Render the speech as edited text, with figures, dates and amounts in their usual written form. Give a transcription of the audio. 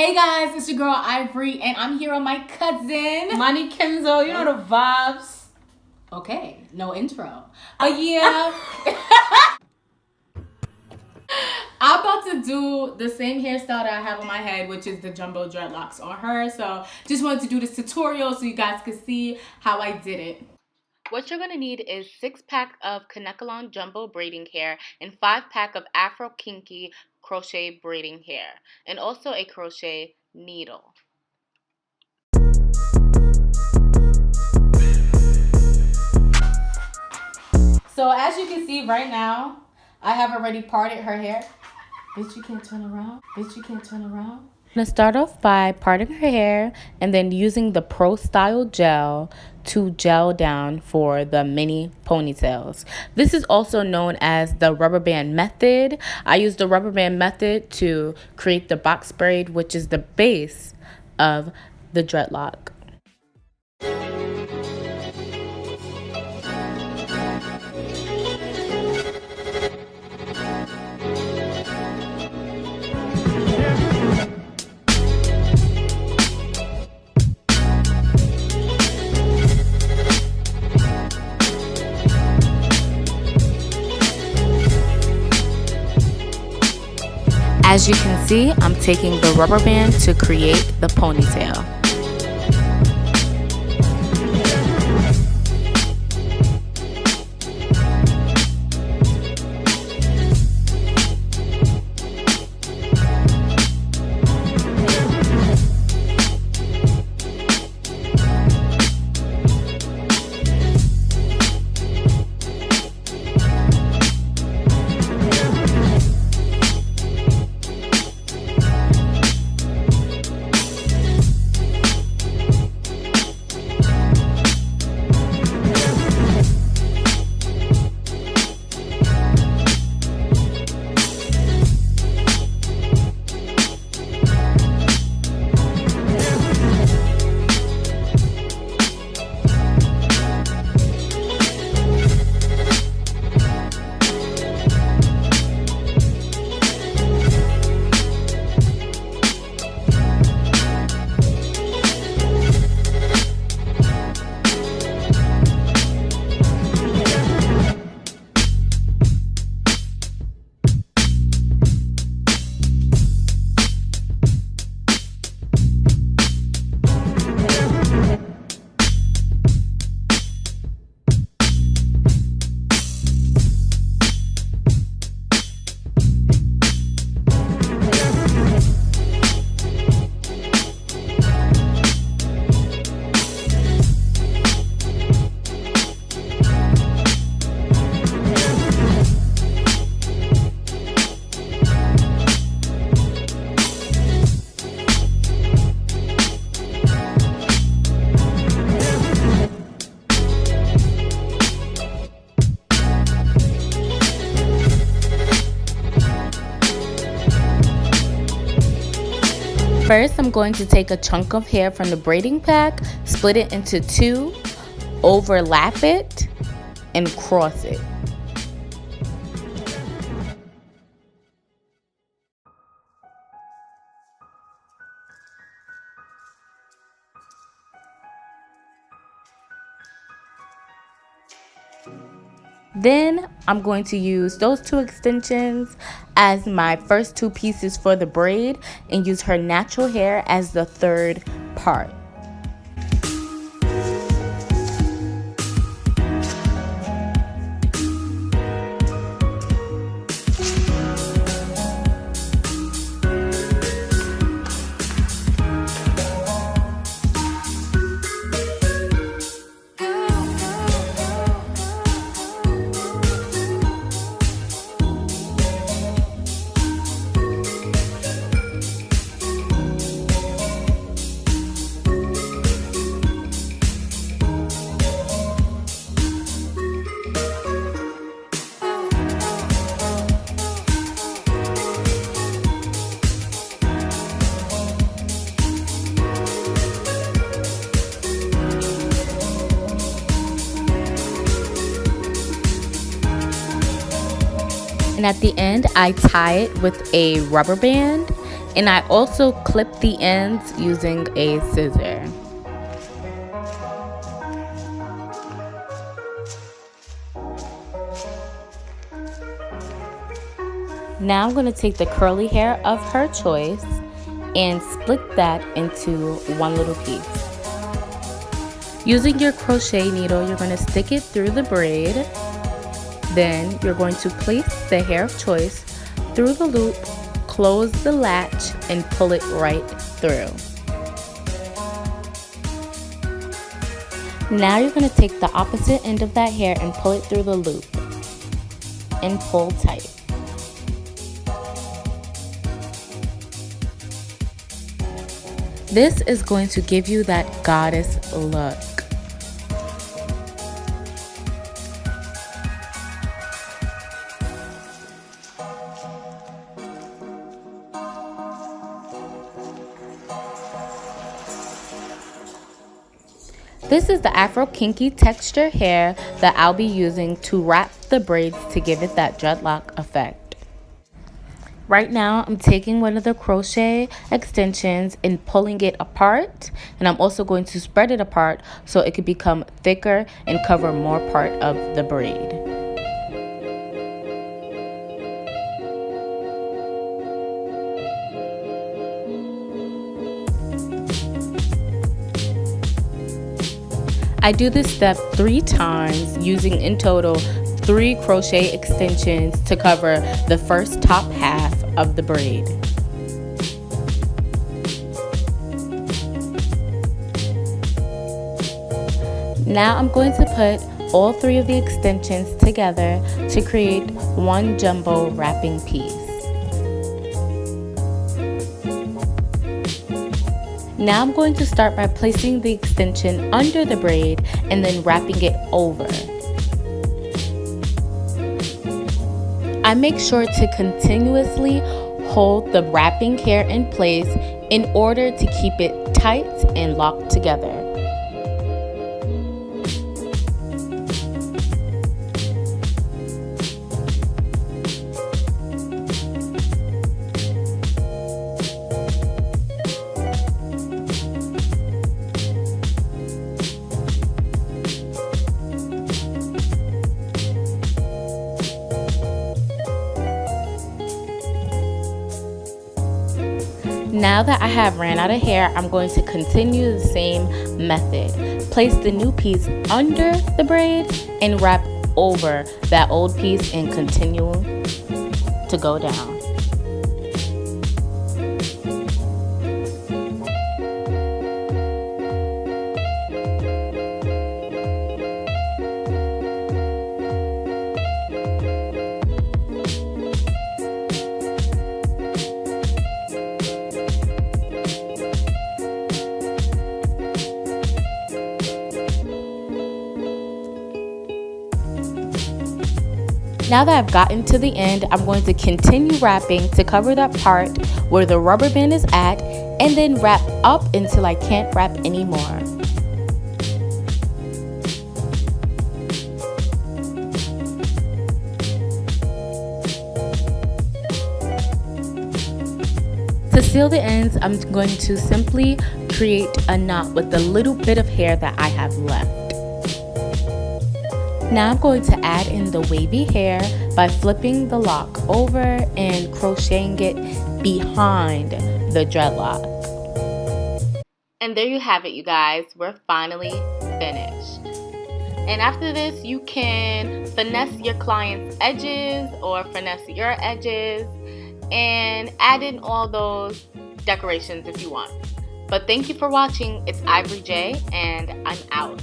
Hey guys, it's your girl Ivory, and I'm here with my cousin Money Kenzo. You know the vibes. Okay, no intro. But yeah, I'm about to do the same hairstyle that I have on my head, which is the jumbo dreadlocks on her. So just wanted to do this tutorial so you guys could see how I did it. What you're going to need is 6-pack of KANEKALON jumbo braiding hair and 5-pack of AFRO KINKY crochet braiding hair, and also a crochet needle. So as you can see right now, I have already parted her hair. Bitch, you can't turn around. Bitch, you can't turn around. I'm going to start off by parting her hair and then using the Pro Style gel to gel down for the mini ponytails. This is also known as the rubber band method. I use the rubber band method to create the box braid, which is the base of the dreadlock. As you can see, I'm taking the rubber band to create the ponytail. First, I'm going to take a chunk of hair from the braiding pack, split it into 2, overlap it, and cross it. Then I'm going to use those 2 extensions as my first 2 pieces for the braid and use her natural hair as the 3rd part. And at the end, I tie it with a rubber band And I also clip the ends using a scissor. Now I'm going to take the curly hair of her choice and split that into one little piece. Using your crochet needle, you're going to stick it through the braid. Then you're going to place the hair of choice through the loop, close the latch, and pull it right through. Now you're going to take the opposite end of that hair and pull it through the loop and pull tight. This is going to give you that goddess look. This is the Afro Kinky texture hair that I'll be using to wrap the braids to give it that dreadlock effect. Right now, I'm taking one of the crochet extensions and pulling it apart, and I'm also going to spread it apart so it could become thicker and cover more part of the braid. I do this step 3 times using in total 3 crochet extensions to cover the first top half of the braid. Now I'm going to put all 3 of the extensions together to create one jumbo wrapping piece. Now I'm going to start by placing the extension under the braid and then wrapping it over. I make sure to continuously hold the wrapping hair in place in order to keep it tight and locked together. Now that I have ran out of hair, I'm going to continue the same method. Place the new piece under the braid and wrap over that old piece and continue to go down. Now that I've gotten to the end, I'm going to continue wrapping to cover that part where the rubber band is at, and then wrap up until I can't wrap anymore. To seal the ends, I'm going to simply create a knot with the little bit of hair that I have left. Now I'm going to add in the wavy hair by flipping the lock over and crocheting it behind the dreadlock. And there you have it, you guys. We're finally finished. And after this, you can finesse your client's edges or finesse your edges and add in all those decorations if you want. But thank you for watching. It's Ivory J, and I'm out.